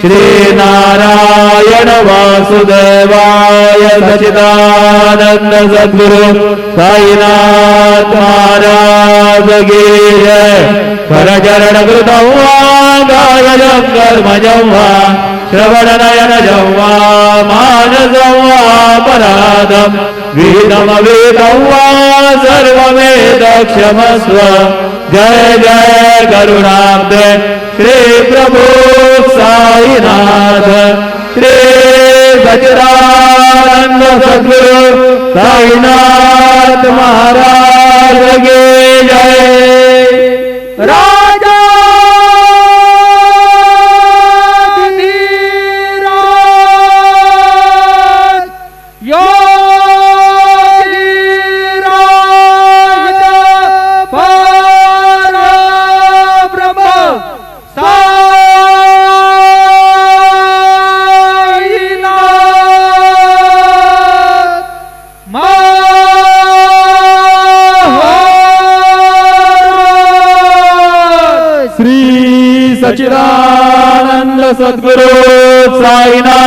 श्री नारायण वासुदेवाय सच्चिदानंद सद्गुरु साईनाथ महाराज की जय। करचरण कृतं वा गायनं कर्मजं वा श्रवणनयनजं वा मानसं वा पराधं विहितमविहितं वा सर्वमेतत्क्षमस्व। जय जय करुणाब्धे श्री प्रभु साईनाथ श्री सच्चिदानंद सद्गुरु साईनाथ महाराज की जय। राजा सच्चिदानंद सद्गुरु साईनाथ